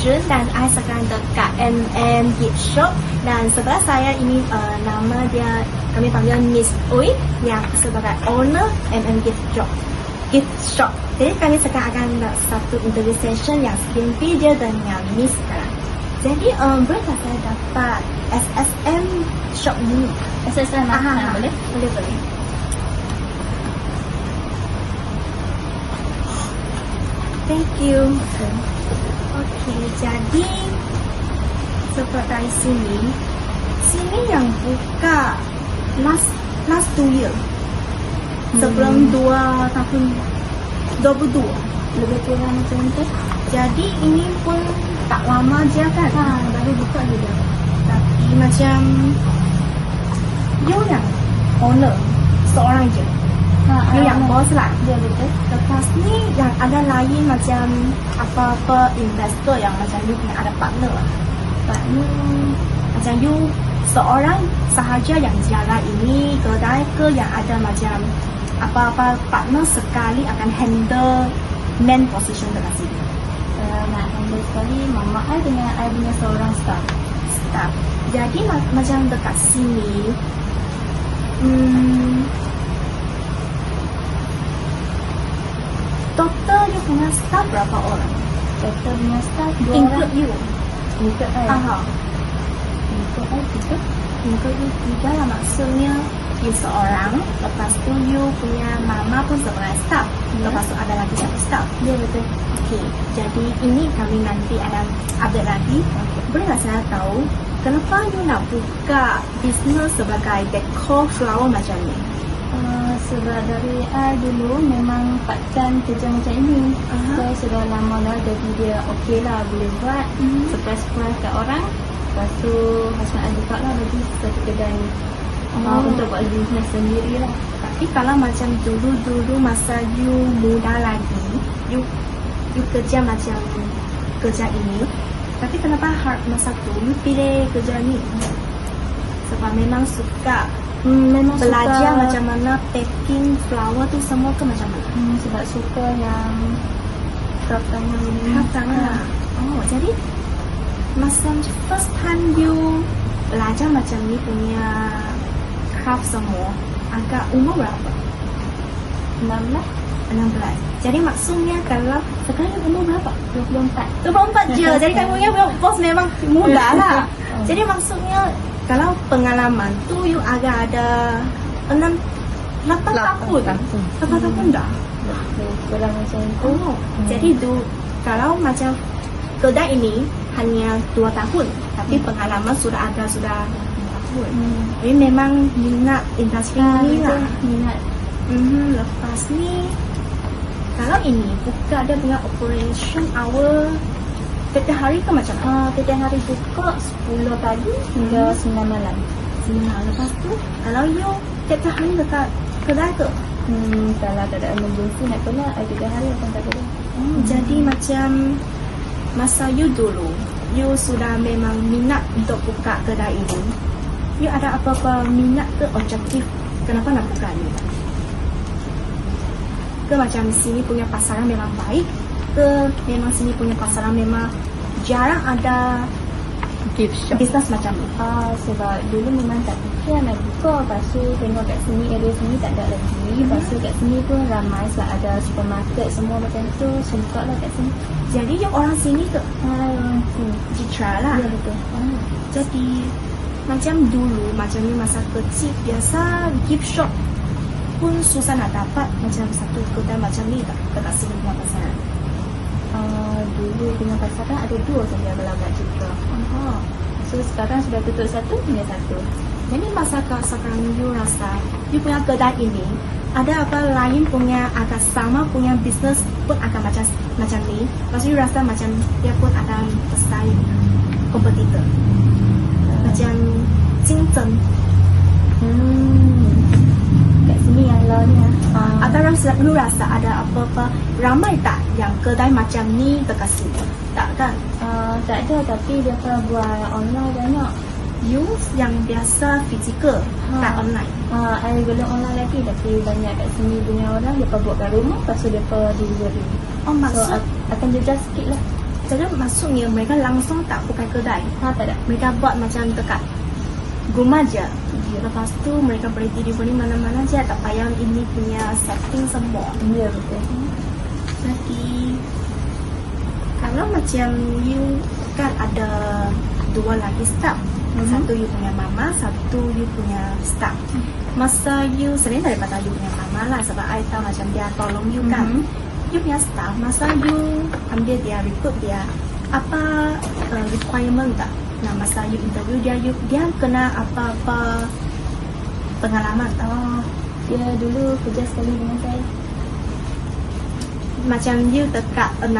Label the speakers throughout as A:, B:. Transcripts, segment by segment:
A: Jun dan I sekarang dekat Gift Shop dan sebelah saya ini nama dia kami panggil Miss Ui yang sebagai owner Gift Shop. Jadi kami sekarang akan ada satu interview session yang screen video dengan Miss sekarang. Jadi bolehkah saya dapat SSM shop ni?
B: SSM boleh?
A: Boleh. Thank you. Okay, jadi seperti sini yang buka last 2 year. Sebelum 2 tahun 22
B: Lebih kurang macam tu.
A: Jadi ini pun tak lama je kan?
B: Baru buka juga.
A: Tapi macam you yang owner seorang je. You yang bos lah.
B: Ya betul.
A: Lepas ni yang ada lain macam apa-apa investor yang macam you punya ada partner. Macam you seorang sahaja yang jaga ini kedai ke yang ada macam apa-apa partner sekali akan handle main position dekat sini.
B: Nak handle sekali mama I dengan I punya seorang staff.
A: Jadi macam dekat sini total you punya staff berapa orang?
B: Total punya staff 2 orang.
A: Include you?
B: Include I. Include I 3.
A: Include you 3 lah, maksudnya you seorang, lepas tu you punya mama pun sebagai staff, lepas tu ada lagi satu staff.
B: Ya betul.
A: Okay, jadi ini kami nanti akan update lagi. Bolehlah saya tahu kenapa you nak buka bisnes sebagai decor flower macam ni?
B: Sebab dari I dulu memang part time kerja macam ini. Saya sudah lama dah jadi dia okey lah boleh buat surprise kat orang. Lepas tu husband I buka lah bagi satu kedai ni untuk buat bisnes sendiri lah.
A: Tapi kalau macam dulu masa you muda lagi, you kerja macam kerja ini, tapi kenapa masa tu you pilih kerja ni? Sebab memang suka
B: Memang
A: belajar
B: suka,
A: macam mana packing flower tu semua ke macam mana?
B: Sebab suka yang craft tangan ni.
A: Craft tangan. Oh, jadi masa first time you belajar macam ni punya craft semua, agak umur berapa? 16. Jadi maksudnya kalau sekarang you umur berapa? 24 je. Jadi kamu punya bos memang muda lah. Jadi maksudnya kalau pengalaman tu you agak ada 8 tahun. 8 tahun dah.
B: Kurang macam tu.
A: Jadi kalau macam kedai ini hanya 2 tahun, tapi pengalaman sudah 2 tahun. Jadi memang minat industri ni lah.
B: Minat.
A: Lepas ni kalau ini buka dia punya operation hour setiap hari ke macam mana?
B: Setiap hari buka 10 pagi hingga 9 malam.
A: Lepas tu kalau you setiap hari dekat kedai ke?
B: Kalau tak ada emergency nak keluar, setiap hari akan tak keluar.
A: Jadi macam masa you dulu, you sudah memang minat untuk buka kedai ini. You ada apa-apa minat ke objektif kenapa nak buka ni? Ke macam sini punya pasaran memang baik, ke memang sini punya pasaran memang jarang ada
B: Gift shop.
A: bisnes macam ni?
B: Sebab dulu memang tak fikir nak buka. Lepas tu tengok kat sini, area sini tak ada lagi. Lepas tu kat sini pun ramai sebab ada supermarket semua macam tu. So buka lah kat sini.
A: Jadi you orang sini ke?
B: Orang sini.
A: Citra lah.
B: Ya betul.
A: Jadi macam dulu, macam ni masa kecil biasa gift shop pun susah nak dapat macam satu kedai macam ni tak dekat sini punya pasaran.
B: Dulu punya pasaran ada 2 saja berlagak juga. So sekarang sudah tutup 1, punya 1.
A: Jadi masa sekarang you rasa you punya kedai ini ada apa lain punya agak sama punya bisnes pun agak macam ni. Lepas tu you rasa macam dia pun ada pesaing kompetitor macam竞争.
B: Kat sini yang law ni
A: Atau lu rasa ada apa-apa ramai tak yang kedai macam ni dekat sini? Tak kan?
B: Tak ada, tapi dia pernah buat online banyak.
A: You yang biasa fizikal, tak online.
B: I belum online lagi, tapi banyak kat sini punya orang dia buat kat rumah, lepas tu dia delivery.
A: Oh, maksud
B: So akan jejak sikit lah.
A: Jadi maksudnya mereka langsung tak buka kedai.
B: Tak ada.
A: Mereka buat macam dekat rumah aja. Lepas tu mereka boleh delivery mana-mana aja, tak payah ini punya setting semua.
B: Ya betul.
A: Jadi kalau macam you kan ada dua lagi staff. Satu you punya mama, satu you punya staff. Masa you selain daripada you punya mama lah, sebab I tahu macam dia tolong you kan. You punya staff, masa you ambil dia, recruit dia, apa requirement tak? Nah, masa you interview dia, dia kena apa-apa pengalaman tak?
B: Oh, dia dulu kerja sekali dengan saya.
A: Macam you dekat 16,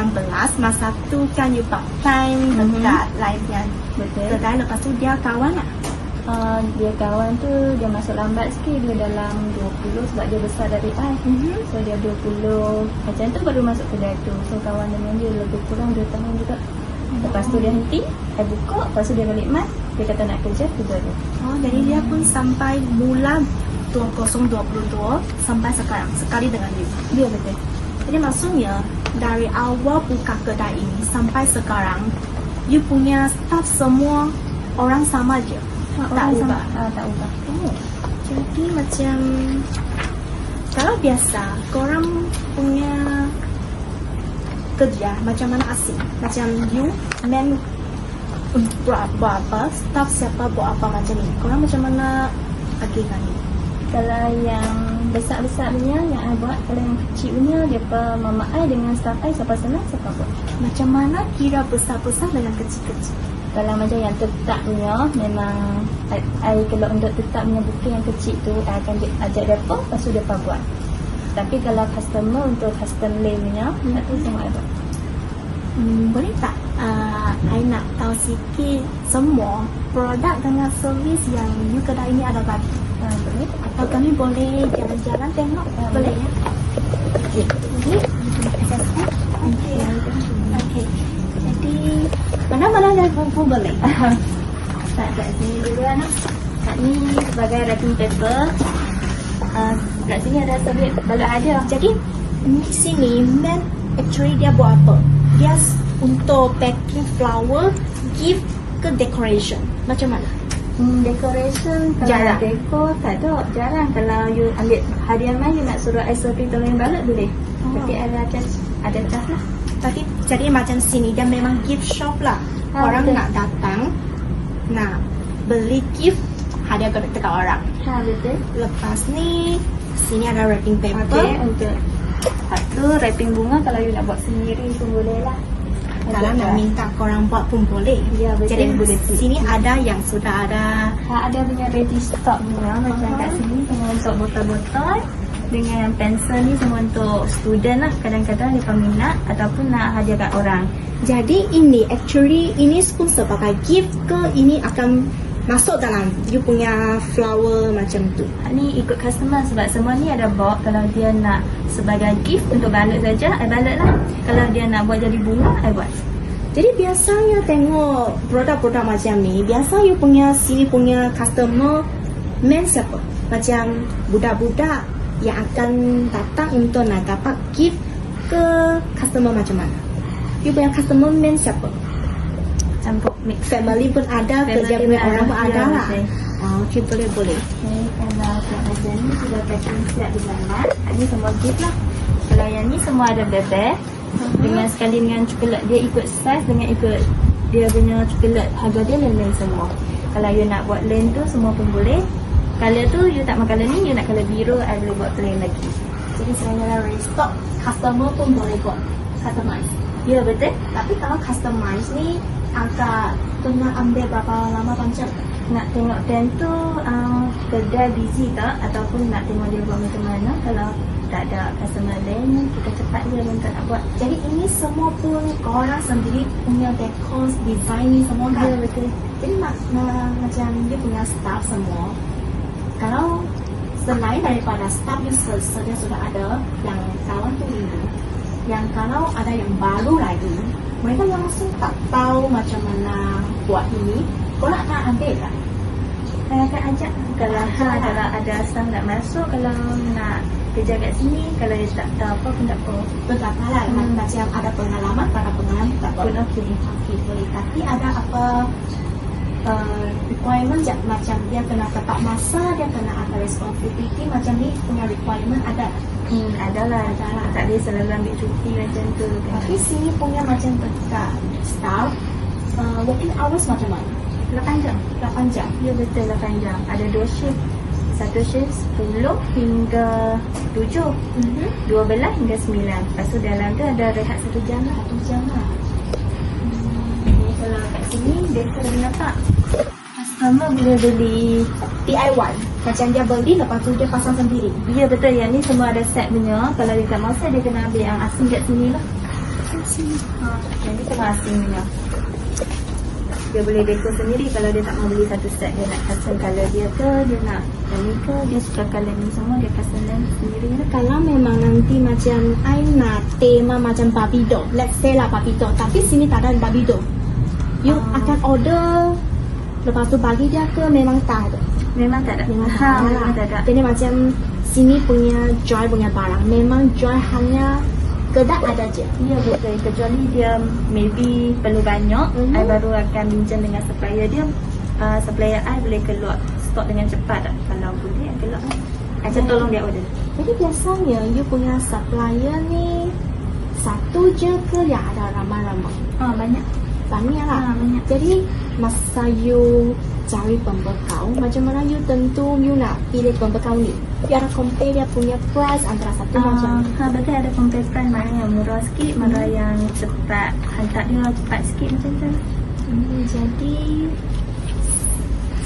A: masa tu kan you part time dekat live-nya.
B: Betul.
A: Kedai, lepas tu dia kawan tak?
B: Dia kawan tu dia masuk lambat sikit, dia dalam 20 sebab dia besar dari I. So dia 20 macam tu baru masuk kedai tu. So kawan dengan dia lebih kurang 2 tahun juga. Lepas tu dia henti, I buka, lepas tu dia balik mas. Dia kata nak kerja, kerja dia.
A: Oh, jadi dia pun sampai mula 2022 sampai sekarang, sekali dengan you.
B: Dia betul.
A: Jadi maksudnya dari awal buka kedai ini sampai sekarang, you punya staff semua orang sama je. Tak ubah.
B: Tak ubah.
A: Oh, jadi macam kalau biasa korang punya kerja macam mana asing, macam you man buat apa, staff siapa buat apa macam ni, korang macam mana agikan ni?
B: Kalau yang besar-besar punya yang I buat, kalau yang kecil punya dia mama I dengan staff I siapa senang siapa buat.
A: Macam mana kira besar-besar dengan kecil-kecil?
B: Kalau macam yang tetap punya, memang I kalau untuk tetap punya booking yang kecil tu, I akan ajak mereka, lepas tu mereka buat. Tapi kalau customer, untuk custom lane punya, tu semua I buat.
A: Boleh tak I nak tahu sikit semua produk dengan servis yang you kedai ini ada bagi?
B: Boleh?
A: Atau kami boleh jalan-jalan tengok? Boleh ya?
B: Okey.
A: Boleh? Okey. Okey. Jadi mana-mana yang pun boleh.
B: Start kat sini dulu anak. Kat ni sebagai wrapping paper. Kat sini ada servis balok ada.
A: Jadi di sini man actually dia buat apa? Dia untuk packing flower, gift ke decoration. Macam mana?
B: Decoration kalau
A: Jarang.
B: dekor tak ada, jarang. Kalau you ambil hadiah mai, you nak suruh I surfing tolong balot boleh. Tapi ada charge lah.
A: Tapi jadi macam sini dia memang gift shop lah. Orang
B: betul.
A: nak datang, nak beli gift, hadiah dekat orang.
B: Betul.
A: Lepas ni sini ada wrapping paper.
B: Okey, untuk satu wrapping bunga kalau you nak buat sendiri pun boleh lah.
A: Kalau nak minta korang buat pun boleh.
B: Ya, betul.
A: Jadi
B: Boleh.
A: sini ada yang sudah ada.
B: Ada punya ready stock punya macam kat sini semua untuk botol-botol. Dengan yang pensel ni semua untuk student lah. Kadang-kadang dia peminat ataupun nak hadiah kat orang.
A: Jadi ini actually ini pun sebagai gift ke ini akan masuk dalam you punya flower macam tu?
B: Ni ikut customer sebab semua ni ada box. Kalau dia nak sebagai gift untuk balut saja, I balut lah. Kalau dia nak buat jadi bunga, I buat.
A: Jadi biasanya tengok produk-produk macam ni, biasa you punya sini punya customer men siapa? Macam budak-budak yang akan datang untuk nak dapat gift ke customer macam mana? You punya customer men siapa?
B: Campur mix.
A: Family pun ada,
B: Family
A: kerja punya
B: pun
A: orang pun
B: ada,
A: ada lah.
B: betul.
A: Okay, boleh.
B: Okay, kalau macam ni sudah packing siap di dalam. Ini semua gift lah. Kalau yang ni semua ada bebek. Dengan sekali dengan coklat, dia ikut size dengan ikut dia punya coklat, harga dia lain-lain semua. Kalau you nak buat lain tu semua pun boleh. Color tu you tak makan color ni, you nak color biru, I boleh buat plain lagi.
A: Jadi saya restock, customer pun boleh buat customize.
B: Ya betul.
A: Tapi kalau customize ni agak kena ambil berapa lama panjang?
B: Nak tengok time tu kedai busy tak ataupun nak tengok dia buat macam mana. Kalau tak ada customer lain, kita cepat je untuk nak buat.
A: Jadi ini semua pun korang sendiri punya decor, design ni semua kan?
B: Ya betul.
A: Jadi macam dia punya staff semua. Kalau selain daripada staff yang sudah ada, yang kawan tu ini, yang kalau ada yang baru lagi, mereka langsung tak tahu macam mana buat ini, korang nak ambil kan?
B: Akan ajak kalau kalau ada asam nak masuk, kalau nak kerja kat sini, kalau dia tak tahu apa pun tak apa.
A: Berkata lah, macam ada pengalaman, para pengalaman tak pun okey. Okey, boleh. Tapi ada apa requirement macam dia kena tepat masa, dia kena ada responsibility macam ni punya requirement ada.
B: Adalah. Tak dia selalu ambil cuti macam tu.
A: Tapi sini punya macam dekat staff, working hours macam mana?
B: 8 jam.
A: 8 jam.
B: Ya betul 8 jam. Ada 2 shift. Satu shift 10 hingga 7. 12 hingga 9. Lepas tu dalam tu ada rehat 1 jam lah.
A: 1 jam lah.
B: Kalau kat sini dia boleh nampak.
A: Customer boleh beli DIY. Macam dia beli lepas tu dia pasang sendiri.
B: Ya betul, yang ni semua ada set punya. Kalau dia tak masak, dia kena ambil yang asing kat sini lah. Yang ni semua asing punya. Dia boleh dekor sendiri. Kalau dia tak mau beli satu set, dia nak custom colour dia ke, dia nak yang ni ke, dia suka colour ni semua, dia custom sendiri lah.
A: Kalau memang nanti macam I nak tema macam Barbie doll, let's say lah Barbie doll, tapi sini tak ada Barbie doll, you akan order lepas tu bagi dia ke memang tak ada?
B: Memang tak ada.
A: Memang
B: Memang tak ada.
A: Jadi macam sini punya jual punya barang memang jual hanya kedai ada je.
B: Ya betul, kecuali dia maybe perlu banyak, I baru akan bincang dengan supplier dia. Supplier I boleh keluar stok dengan cepat tak? Kalau boleh, I keluar lah. I tolong dia order.
A: Jadi biasanya you punya supplier ni satu je ke yang ada ramai-ramai?
B: Banyak.
A: Banyak lah.
B: Banyak.
A: Jadi masa you cari pembekal, macam mana you tentu you nak pilih pembekal ni? You ada compare dia punya price antara satu macam
B: Betul, ada compare price, mana yang murah sikit, mana yang cepat hantar dia cepat sikit macam tu.
A: Jadi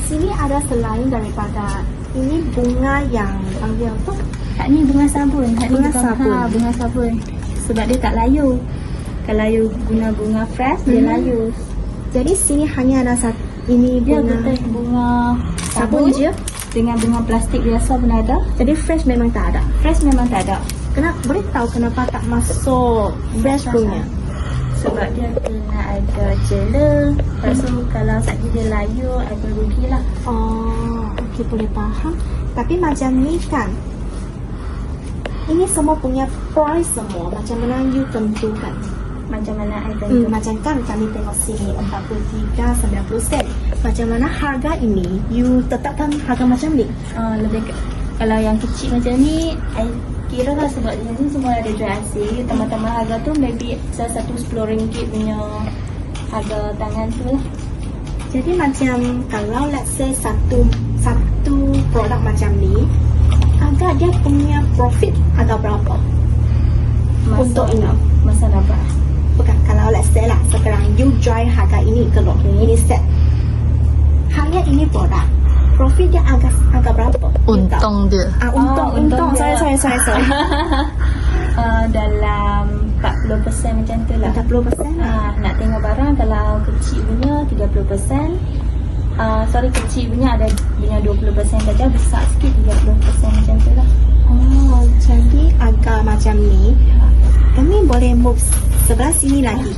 A: sini ada selain daripada ini bunga yang panggil apa?
B: Kat ni bunga sabun.
A: Bunga sabun.
B: Bunga sabun. Sebab dia tak layu. Kalau you guna bunga fresh, dia layu.
A: Jadi sini hanya ada satu ini
B: Dia
A: bunga
B: betul bunga
A: sabun je.
B: dengan bunga plastik biasa pun ada.
A: Jadi fresh memang tak ada.
B: Fresh memang tak ada.
A: Kenapa? Boleh tahu kenapa tak masuk fresh punya?
B: Sebab dia kena ada jela. Lepas tu kalau saja dia layu, ada rugilah.
A: Oh, okey, boleh faham. Tapi macam ni kan, ini semua punya price semua. Macam mana you tentukan?
B: Macam mana I tentu?
A: Macam kan kami tengok sini 43.90 sen. Macam mana harga ini you tetapkan harga macam ni?
B: Lebih kalau yang kecil macam ni, I kira lah sebab di sini semua ada jual asing. Tambah-tambah harga tu maybe salah satu RM10 punya harga tangan tu lah.
A: Jadi macam kalau let's say satu produk macam ni, agak dia punya profit agak berapa? Untuk ini?
B: Masa dapat.
A: Bukan, kalau let's say lah sekarang you jual harga ini keluar, ini set, hanya ini produk, profit dia agak berapa?
C: Untung dia.
A: Untung.
B: dia.
A: Sorry.
B: Dalam 40% macam tu lah.
A: 40%.
B: Nak tengok barang, kalau kecil punya 30%. Kecil punya ada punya 20% saja, besar sikit 30% macam tu lah.
A: Oh, jadi agak macam ni. Kami boleh move sebelah sini lagi.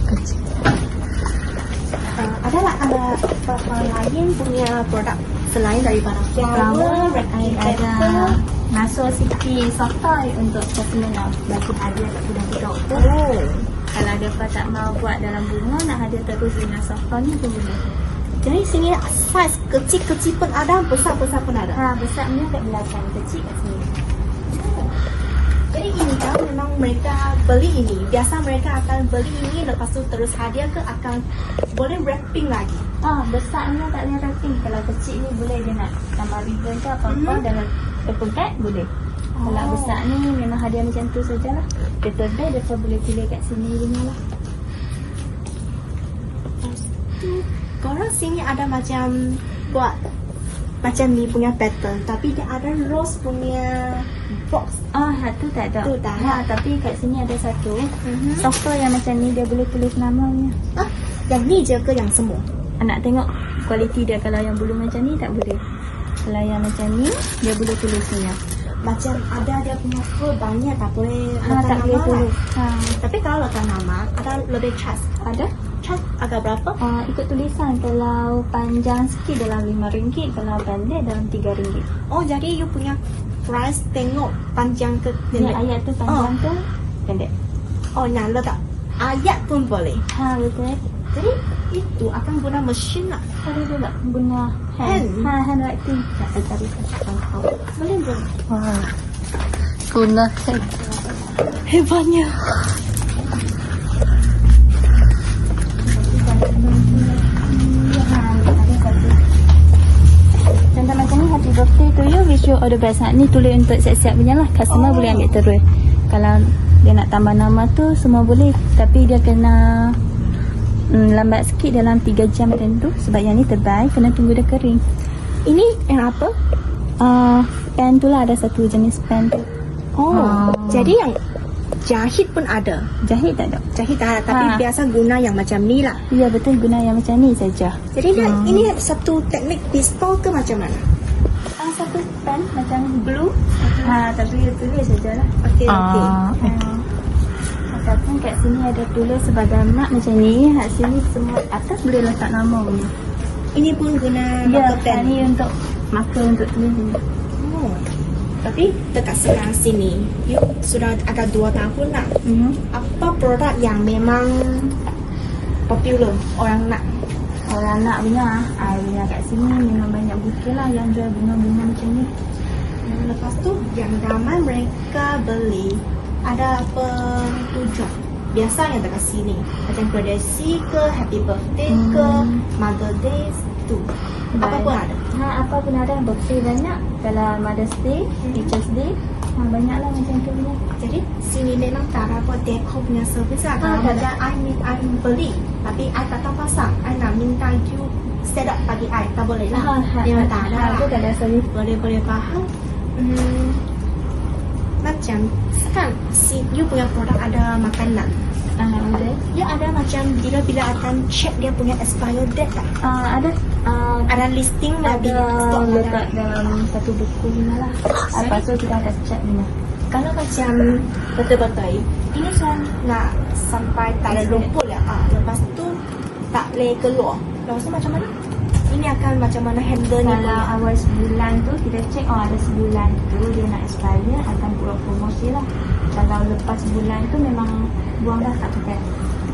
A: Ada apa lain punya produk selain daripada flower,
B: Ada masuk sikit soft toy untuk personal bagi hadiah kat budak-budak tu. Kalau dia tak mau buat dalam bunga, nak hadiah terus dengan soft toy ni pun boleh.
A: Jadi sini size kecil-kecil pun ada, besar-besar pun ada.
B: Besar punya kat belakang, kecil kat sini.
A: Jadi ini kan memang mereka beli ini. Biasa mereka akan beli ini, lepas tu terus hadiah ke akan boleh wrapping lagi.
B: Besarnya tak boleh wrapping. Kalau kecil ni boleh dia nak tambah ribbon ke apa-apa dalam paper bag boleh. Kalau besar ni memang hadiah macam tu sajalah. Paper bag dia boleh pilih kat sini punya lah.
A: Korang sini ada macam buat macam ni punya pattern, tapi dia ada rose punya box.
B: Tu tak ada.
A: Tu tak ada.
B: Tapi kat sini ada satu. Soft toy yang macam ni dia boleh tulis namanya.
A: Yang ni je ke yang semua?
B: Nak tengok kualiti dia. Kalau yang bulu macam ni tak boleh. Kalau yang macam ni dia boleh tulis punya.
A: macam ada dia punya full banyak tak boleh letak
B: tak boleh
A: nama
B: tulis.
A: lah. Tapi kalau letak nama ada lebih charge.
B: Ada?
A: Charge agak berapa?
B: Ikut tulisan. Kalau panjang sikit dalam RM5, kalau pendek dalam RM3.
A: Oh jadi you punya price tengok panjang ke
B: Ni
A: pendek.
B: ayat tu panjang ke pendek.
A: Oh nak letak ayat pun boleh.
B: Betul.
A: Jadi itu akan guna mesin lah.
B: Ada juga guna hand.
A: Hand?
B: Handwriting. Tak cari tahu.
A: Boleh boleh.
B: Wah. Guna hand.
A: Hebatnya.
B: Contoh macam ni, happy birthday to you, wish you all the best. Ni tulis untuk siap-siap punya lah. Customer boleh ambil terus. Kalau dia nak tambah nama tu semua boleh, tapi dia kena lambat sikit dalam 3 jam macam tu. Sebab yang ni tebal, kena tunggu dia kering.
A: Ini yang apa?
B: Pen tu lah, ada satu jenis pen tu.
A: Jadi yang jahit pun ada.
B: Jahit tak ada?
A: Jahit tak ada, tapi biasa guna yang macam ni lah.
B: Ya betul, guna yang macam ni saja.
A: Jadi dia, ini satu teknik pistol ke macam mana?
B: Satu pen macam glue. Tapi dia tulis sajalah.
A: Okey okey.
B: Ataupun kat sini ada tulis sebagai mak macam ni. Kat sini semua atas boleh letak nama punya.
A: Ini pun guna
B: Ya,
A: marker pen.
B: ni untuk marker untuk tulis ni.
A: Oh. Tapi dekat sekarang sini, you sudah agak 2 tahun lah. Apa produk yang memang popular orang nak?
B: Orang nak punya, punya kat sini memang banyak bukit lah yang jual bunga-bunga macam ni.
A: Lepas tu yang ramai mereka beli ada apa tujuan? Biasa yang dekat sini macam predesi ke, happy birthday ke, mother day tu. Apa pun ada.
B: Apa pun ada. Birthday banyak. Kalau Mother's Day, Teacher's Day, banyak lah macam tu punya.
A: Jadi sini memang tak ada apa deco punya service lah. Kalau macam I beli, tapi I tak tahu pasang, I nak minta you set up bagi I, tak boleh lah. Memang tak ada lah.
B: Aku tak ada service.
A: Boleh faham. Macam sekarang you punya produk ada makanan.
B: Ada.
A: Dia ada macam bila akan check dia punya expire date tak?
B: Ada.
A: Ada listing lagi stok
B: Ada
A: ada.
B: letak dalam satu buku ni lah. Lepas tu kita ada check ni.
A: Kalau macam betul-betul ini saya nak sampai tak ada lumpur ya. Lepas tu tak boleh keluar. Lepas tu macam mana? Ini akan macam mana handle ni?
B: Kalau awal sebulan tu kita check, ada sebulan tu dia nak expire, akan buat promosi lah. Kalau lepas sebulan tu memang buang dah, tak pakai.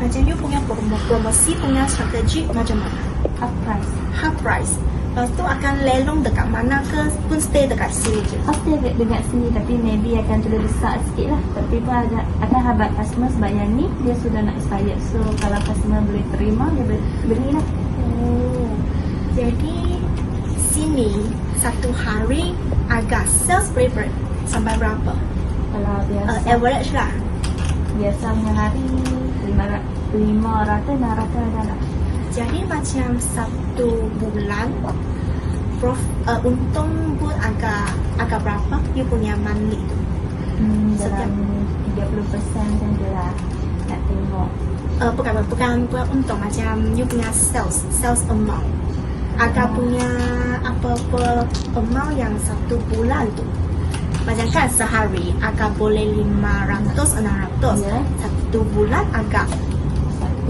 A: Macam you punya promosi punya strategi macam mana?
B: Half price.
A: Half price. Lepas tu akan lelong dekat mana ke pun stay dekat sini je?
B: Pasti dekat sini, tapi maybe akan tulis besar sikit lah. Tapi pun akan habat customer sebab yang ni dia sudah nak expired. So kalau customer boleh terima, dia beli lah.
A: Jadi sini satu hari agak sales berapa sampai berapa?
B: Kalau biasa,
A: Average lah.
B: biasa punya hari 500, 600 ada lah.
A: Jadi macam satu bulan untung pun agak berapa you punya monthly tu?
B: Dalam 30% macam tu lah. Nak tengok.
A: Bukan untung, macam you punya sales amount. Agak punya apa-apa amount yang satu bulan tu. Macam kan sehari agak boleh 500, 600.
B: Ya.
A: Satu bulan agak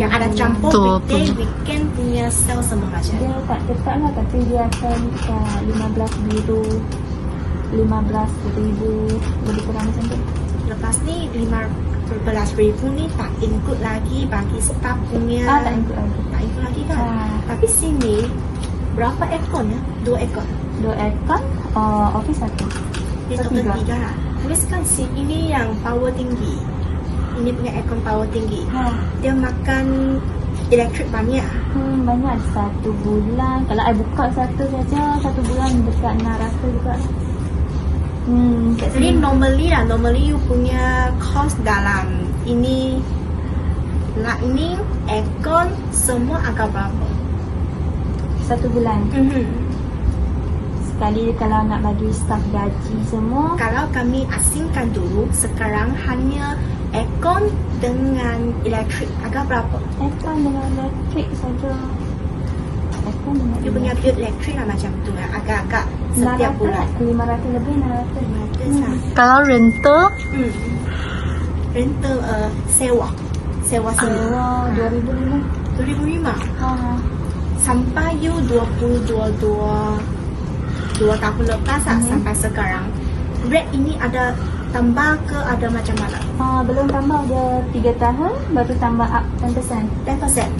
A: yang ada campur weekday, weekend punya sales semua macam.
B: Dia tak tetap lah, tapi dia akan 15,000 lebih kurang macam tu.
A: Lepas ni 15,000 ni tak include lagi bagi staff punya.
B: Tak include lagi.
A: Tak include lagi kan? Tapi sini berapa ekor ya? 2 ekor.
B: 2 aircon, office 1.
A: Dia total 3 lah. Tuliskan sini ini yang power tinggi. Ini punya aircon power tinggi. Dia makan elektrik banyak.
B: Banyak, 1 bulan. Kalau I buka satu saja, 1 bulan dekat 600 juga.
A: Jadi normally you punya cost dalam ini lightning, aircon semua agak berapa?
B: 1 bulan. Sekali kalau nak bagi staff gaji semua.
A: Kalau kami asingkan dulu, sekarang hanya aircon dengan elektrik agak berapa?
B: Aircon dengan elektrik saja Akan dengan
A: You punya bill elektrik lah macam tu lah. Agak-agak setiap bulan.
B: 500 lebih 600.
C: Kalau rental
A: Hmm. Rental sewa. Sewa sini.
B: Sewa 2005.
A: 2005.
B: Ha.
A: Sampai you 2 tahun lepas lah, sampai sekarang. Rate ini ada tambah ke ada macam mana?
B: Belum tambah dia 3 tahun baru tambah up 10%.
A: 10%.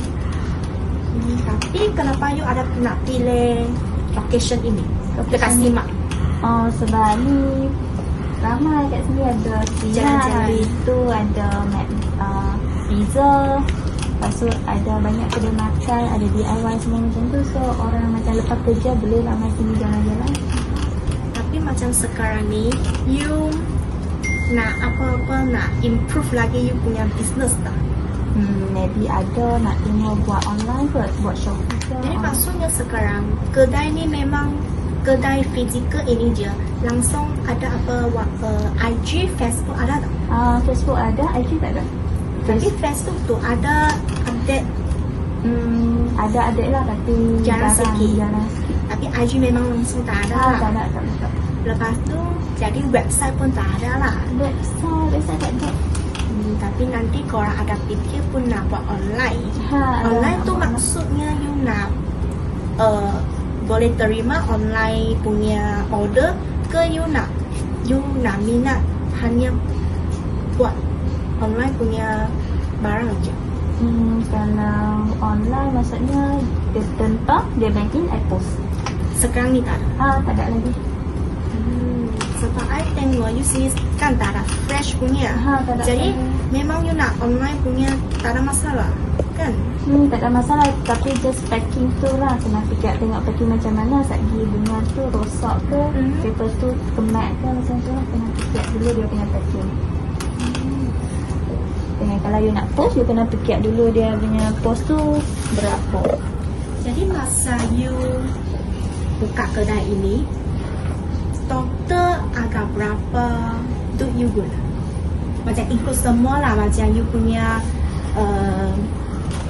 A: Tapi kenapa you ada nak pilih location ini? Dekat Simak.
B: Sebab ni ramai kat sini ada
A: Jalan-jalan.
B: itu ada pizza. Lepas tu ada banyak kedai makan, ada DIY semua macam tu. So orang macam lepas kerja boleh lah mai sini jalan-jalan.
A: Tapi macam sekarang ni, you nak apa-apa nak improve lagi you punya business tak?
B: Maybe ada nak tengok buat online ke, buat Shopee ke.
A: Jadi maksudnya sekarang kedai ni memang kedai fizikal ini je. Langsung ada apa IG, Facebook ada tak?
B: Facebook ada, IG tak ada.
A: Tapi Facebook tu ada update,
B: Ada adik lah tapi
A: Jarang sikit.
B: Jarang sikit.
A: tapi IG memang langsung tak ada
B: Tak
A: lah.
B: ada, tak ada.
A: Lepas tu jadi website pun tak ada lah.
B: Website tak ada.
A: Tapi nanti korang ada fikir pun nak buat online. Online tu maksudnya you nak boleh terima online punya order ke you nak minat hanya buat online punya barang je?
B: Kalau online maksudnya dia tentang dia banking I post.
A: Sekarang ni tak ada.
B: Tak ada lagi.
A: Sebab I tengok you sini kan tak ada fresh punya.
B: Tak ada.
A: Jadi memang you nak online punya tak ada masalah kan?
B: Tak ada masalah, tapi just packing tu lah. Kena fikir tengok packing macam mana. Sagi bunga tu rosak ke, paper tu kemat ke macam tu lah. Kena fikir dulu dia punya packing. Dan kalau you nak post, you kena fikir dulu dia punya post tu berapa.
A: Jadi masa you buka kedai ini, total agak berapa duit you guna? Macam include semua lah, macam you punya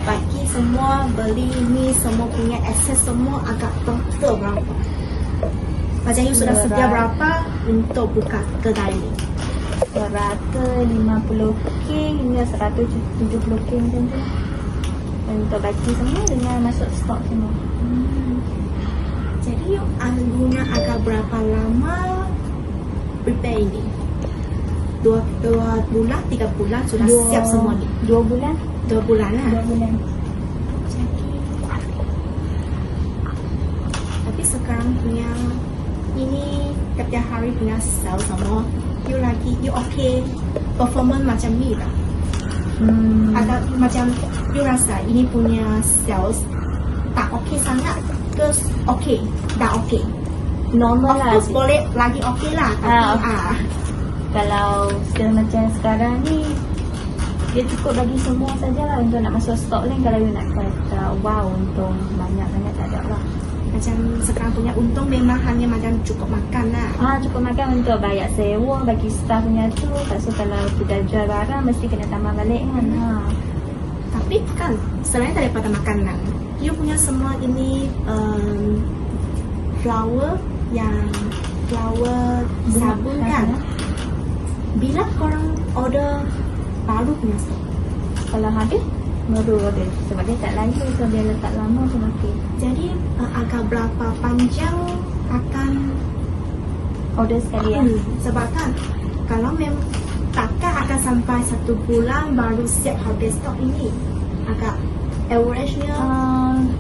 A: bagi semua, beli ni semua punya akses semua agak total berapa? Macam you sudah sedia berapa untuk buka kedai ni?
B: 150k hingga 170k macam tu. Dan untuk bagi semua dengan masuk stok semua.
A: Jadi you guna agak berapa lama prepare ini? 2 bulan, 3 bulan sudah siap semua ni?
B: 2 bulan.
A: 2 bulan lah.
B: 2 bulan.
A: Tapi sekarang punya ini setiap hari punya sales semua you okay performance macam ni tak? Agak macam you rasa ini punya sales tak okay sangat ke okay? Tak okay?
B: Normal
A: Of
B: lah.
A: course boleh lagi okay lah. Tapi
B: Kalau macam sekarang ni dia cukup bagi semua sajalah untuk nak masuk stok lain. Kalau you nak kata wow untung banyak sangat tak ada lah.
A: macam sekarang punya untung memang hanya macam cukup makan lah.
B: Cukup makan untuk bayar sewa bagi staff punya tu. Lepas tu kalau kita jual barang mesti kena tambah balik kan.
A: Tapi kan selain daripada makanan, you punya semua ini flower sabun kan? Bila korang order baru punya stok?
B: Kalau habis baru order. Sebab dia tak laju. So dia letak lama tu mati.
A: Jadi agak berapa panjang akan
B: Order sekali ya.
A: Sebab kan kalau memang takkan akan sampai 1 bulan baru siap habis stok ini. Agak average-nya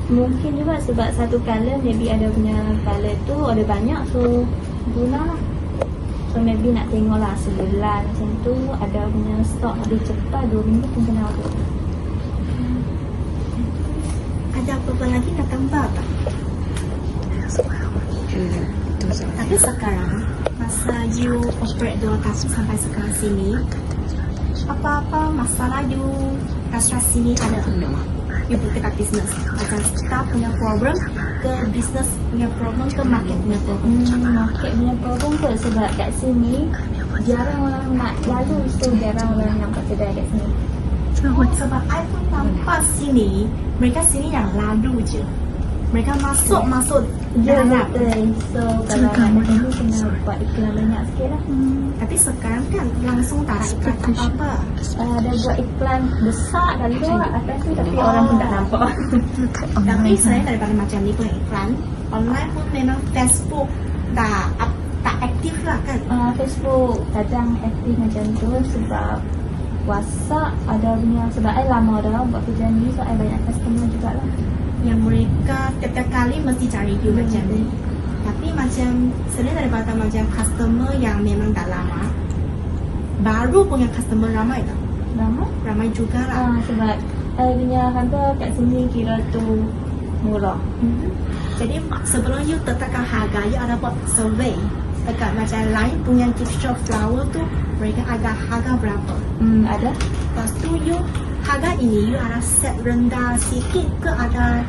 B: Mungkin juga sebab satu color maybe ada punya color tu order banyak. So bulan lah. So maybe nak tengok lah sebulan macam tu ada punya stok habis cepat 2 minggu pun kena order.
A: ada apa-apa lagi nak tambah tak? Tapi sekarang masa you operate 2 tahun sampai sekarang sini, apa-apa masalah you rasa sini ada? You berdekat bisnes macam staff punya problem ke bisnes punya problem ke market punya problem?
B: Market punya problem tu sebab kat sini jarang orang nak lalu. So jarang orang nampak kedai kat sini.
A: Sebab I pun nampak sini, mereka sini yang lalu je. mereka masuk
B: Ya,
A: dalam.
B: betul. So, kalau nak macam ni kena buat iklan banyak sikit lah.
A: Tapi sekarang kan langsung tak ada iklan apa-apa.
B: Ada buat iklan besar dan luar atas tu tapi orang pun tak nampak.
A: Tapi selain daripada macam ni punya iklan, online pun memang Facebook tak aktif lah kan.
B: Facebook kadang aktif macam tu sebab WhatsApp ada punya sebab I lama dah buat kerja ni so I banyak customer jugalah.
A: Yang mereka setiap kali mesti cari you macam ni. Tapi macam selain daripada macam customer yang memang dah lama, baru punya customer ramai tak? Ramai juga lah.
B: Sebab I punya harga kat sini kira tu murah.
A: Jadi sebelum you tetapkan harga, you ada buat survey dekat macam lain punya gift shop flower tu mereka ada harga berapa.
B: Ada.
A: Lepas tu you harga ini you ada set rendah sikit ke ada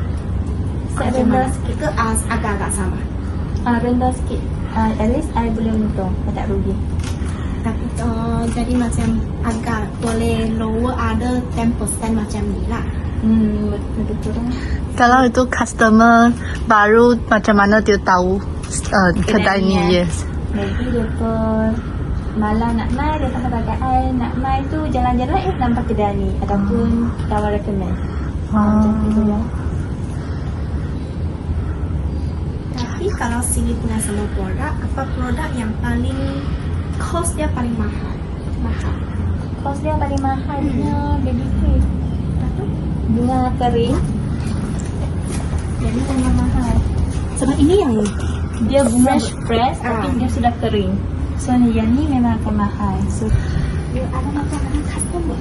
B: Set
A: macam
B: rendah
A: mana?
B: sikit.
A: Ke agak-agak sama.
B: Rendah sikit. At least I boleh untung, I tak rugi.
A: Tapi jadi macam agak boleh lower ada 10% macam ni lah.
B: Lebih kurang.
C: Kalau itu customer baru macam mana dia tahu kedai ni?
B: ni,
C: Yes.
B: Maybe dia pun malam nak mai, dia tak kata I nak mai tu jalan-jalan nampak kedai ni ataupun kawan recommend. Macam tu ya.
A: Tapi kalau sini punya semua produk, apa produk yang paling cost dia paling mahal?
B: Kos dia paling mahal punya baby cream. Bunga kering. Jadi bunga mahal.
A: Sebab ini yang
B: Dia bunga fresh tapi
A: Ah.
B: dia sudah kering. So yang ni memang akan mahal. So
A: you ada macam mana customer.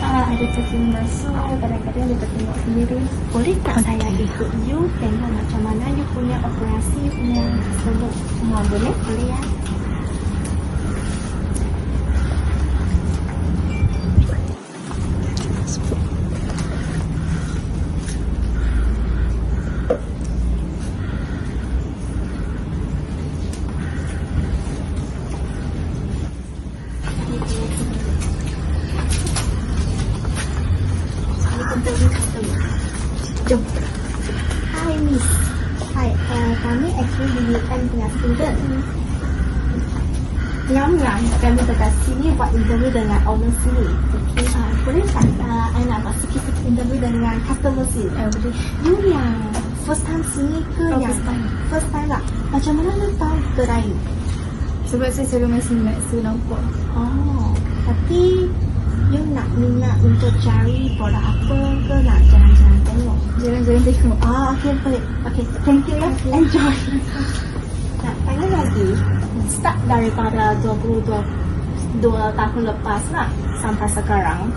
B: ada customer. So kadang-kadang dia tengok sendiri.
A: Boleh tak saya ikut you tengok macam mana you punya operasi you punya customer?
B: Boleh?
A: Boleh ya? Jom. Hi Miss. Hi, kami actually BBM punya student. Yang kami dekat sini buat interview dengan owner sini. Okay, boleh tak I nak buat sikit-sikit interview dengan customer sini?
B: Boleh.
A: You yang first time sini ke yang first time lah? Macam mana you tahu kedai ni?
B: Sebab saya selalu masih nampak.
A: Oh, tapi you nak minat untuk cari produk apa ke nak jalan-jalan tengok?
B: Jalan-jalan tengok.
A: Okay, boleh. Okay, thank you ya. Enjoy. Nah, pengen lagi start daripada 22 tahun lepas lah sampai sekarang.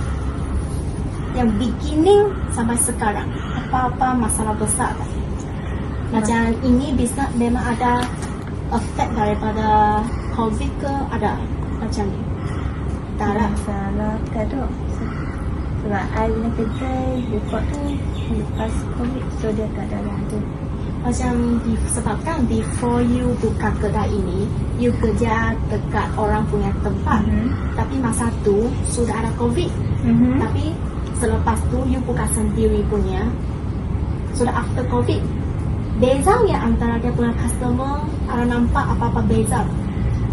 A: Yang beginning sampai sekarang, apa-apa masalah besar tak? Macam ini bisnes memang ada effect daripada COVID ke ada macam ni? Tak ada.
B: Masalah tak ada. Sebab I punya kerja report tu lepas COVID so dia tak ada yang tu.
A: Macam disebabkan before you buka kedai ini, you kerja dekat orang punya tempat. Tapi masa tu sudah ada COVID. Tapi selepas tu you buka sendiri punya, sudah after COVID. Beza yang antara dia punya customer, ada nampak apa-apa beza.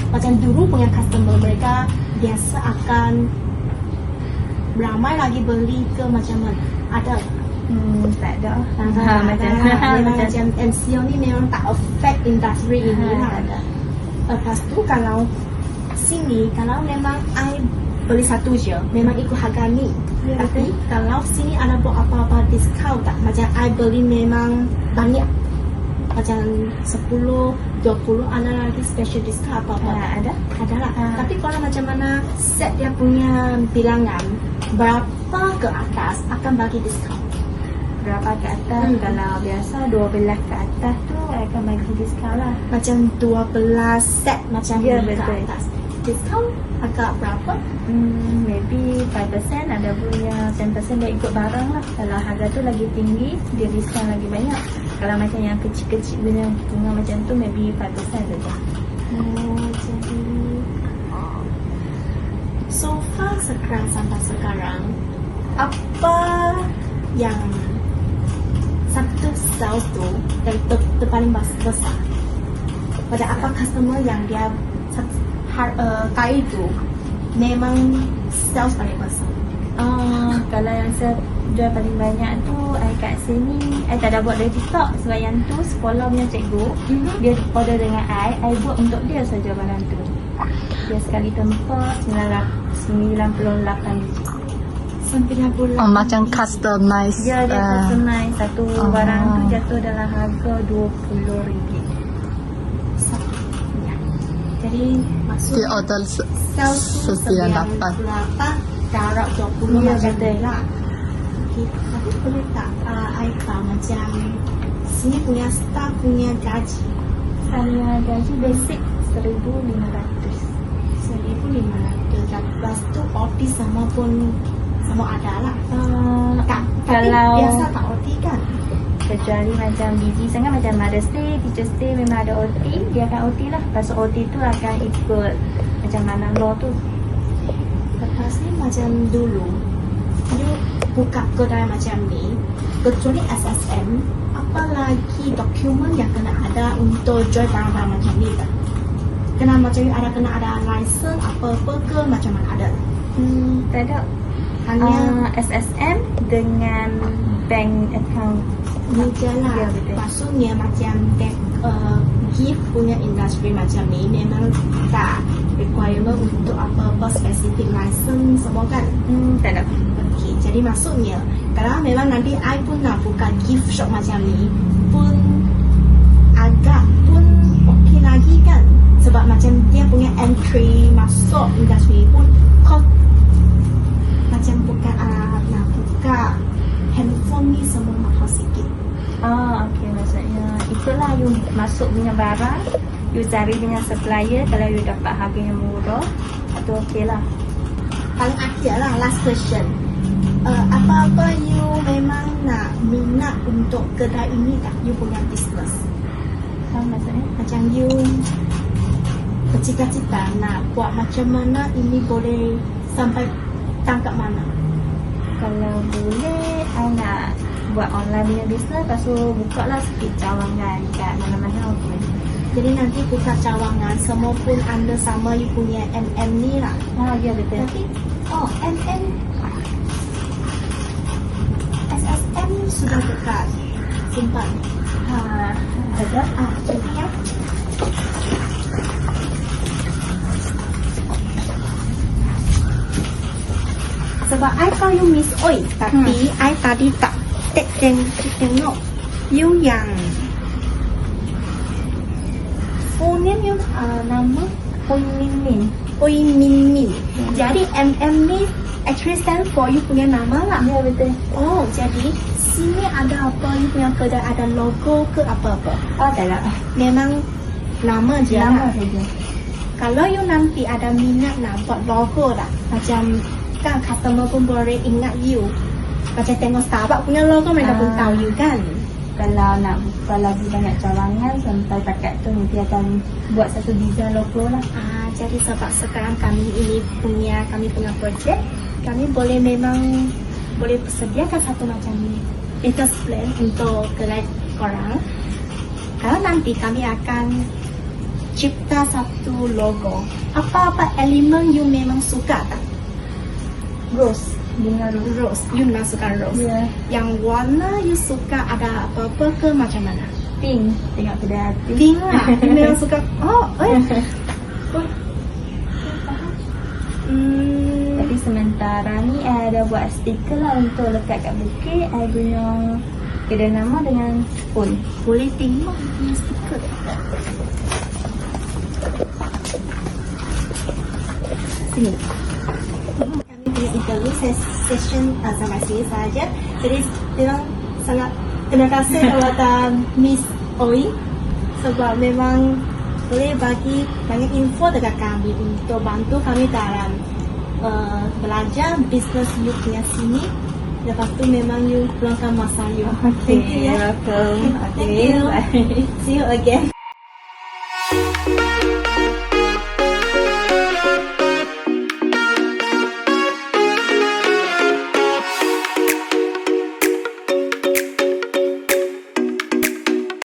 A: Macam dulu punya customer mereka biasa akan ramai lagi beli ke macam mana? Ada
B: Tak ada.
A: macam MCO ni memang tak affect industri ini lah. Lepas tu kalau sini, kalau memang I beli satu je, memang ikut harga ni. Tapi kalau sini ada buat apa-apa discount tak? Macam I beli memang banyak. Macam 10, 20 ada lagi special discount apa-apa.
B: Ada?
A: Ada lah. Tapi kalau macam mana set dia punya bilangan, berapa ke atas akan bagi discount?
B: Berapa ke atas? Kalau biasa 12 ke atas tu I akan bagi diskaun lah.
A: Macam 12 set macam
B: Ya,
A: ni ke
B: betul.
A: atas. Discount agak berapa?
B: Maybe 5%, ada pun yang 10% dia ikut barang lah. Kalau harga tu lagi tinggi, dia diskaun lagi banyak. Kalau macam yang kecil-kecil punya bunga macam tu, maybe 5% saja.
A: Jadi so far sekarang sampai sekarang, apa yang satu sales tu terpaling besar. Pada apa customer yang dia kaya tu memang sales paling besar.
B: Kalau yang saya jual paling banyak tu I kat sini I tak ada buat dari TikTok sebab yang tu sekolah punya cikgu dia order dengan I buat untuk dia saja barang tu. Dia sekali tempat 98 biji.
A: 90.
C: macam customize.
B: Dia customize satu barang tu jatuh dalam harga RM20.
A: Ya. Jadi
C: Dia
A: maksudnya
C: order
A: sales tu
C: 98.
A: 98 darab 20
B: Ya,
A: macam
B: betul.
A: tu lah. Okay. Tapi boleh tak I tahu macam sini punya staff punya gaji
B: Saya gaji basic 1,500.
A: 1,500. Lepas tu OT sama pun sama ada lah. Tak, tapi
B: Kalau
A: biasa tak OT kan?
B: kecuali macam busy sangat macam Mother's Day, Teacher's Day memang ada OT, dia akan OT lah. Lepas tu OT tu akan ikut macam mana law tu.
A: Lepas ni macam dulu you buka kedai macam ni, kecuali SSM, apa lagi dokumen yang kena ada untuk jual barang-barang macam ni tak? Kena macam you ada kena ada license apa-apa ke macam mana ada?
B: Tak ada.
A: Hanya
B: SSM dengan bank account.
A: ni je lah.
B: Ya, betul.
A: Maksudnya macam gift punya industri macam ni memang tak requirement untuk apa-apa specific license semua kan?
B: Tak ada.
A: Okay, jadi maksudnya kalau memang nanti I pun nak buka gift shop macam ni pun agak pun okey lagi kan, sebab macam dia punya entry masuk industri pun cost macam bukan nak buka handphone ni semua mahal sikit.
B: Okay, maksudnya itulah you masuk punya barang, you cari dengan supplier, kalau you dapat harga yang murah, itu okey lah.
A: Paling akhir lah, last question. Apa-apa you memang nak minat untuk kedai ini tak? You punya business.
B: Maksudnya
A: Macam you bercita-cita nak buat macam mana ini boleh sampai tangkap mana?
B: kalau boleh, I nak buat online punya business, lepas tu buka lah sikit cawangan kat mana-mana pun.
A: Jadi nanti buka cawangan semua pun under sama you punya MM ni lah.
B: Ya betul.
A: Tapi MM SSM sudah dekat simpan. Ada jadi ya. Sebab I tahu you miss Oi, tapi I tadi tak tengok you yang full name you nama
B: Oi Min.
A: Oi Min Min. Jadi MM ni actually stand for you punya nama lah.
B: Ya betul.
A: Oh, jadi sini ada apa you punya kedai, ada logo ke apa-apa?
B: Tak ada.
A: Memang nama je
B: Nama
A: lah.
B: saja.
A: Kalau you nanti ada minat nak buat logo tak, macam kan customer pun boleh ingat you. Macam tengok Starbucks punya logo mereka pun tahu you kan.
B: Kalau nak buka lagi banyak cawangan sampai takat tu nanti akan buat satu design logo lah.
A: Jadi sebab sekarang kami punya projek, kami boleh memang boleh sediakan satu macam ni business plan untuk kedai korang. Kalau nanti kami akan cipta satu logo, apa-apa elemen you memang suka tak?
B: Rose. Bunga rose.
A: Rose, you memang suka rose.
B: Ya.
A: Yang warna you suka ada apa-apa ke macam mana?
B: Pink. Tengok kedai hati.
A: Pink lah, you memang suka.
B: Tapi sementara ni I ada buat stiker lah untuk lekat kat bukit. I punya kedai nama dengan phone.
A: Boleh tengok you punya stiker. Sini. Kami punya interview session sampai sini saja. Jadi memang sangat terima kasih kepada Miss Oi sebab memang boleh bagi banyak info dekat kami untuk bantu kami dalam belajar bisnes you punya sini. Lepas tu memang you luangkan masa you. Thank you ya.
B: Welcome.
A: Thank you.
B: Bye.
A: See you again.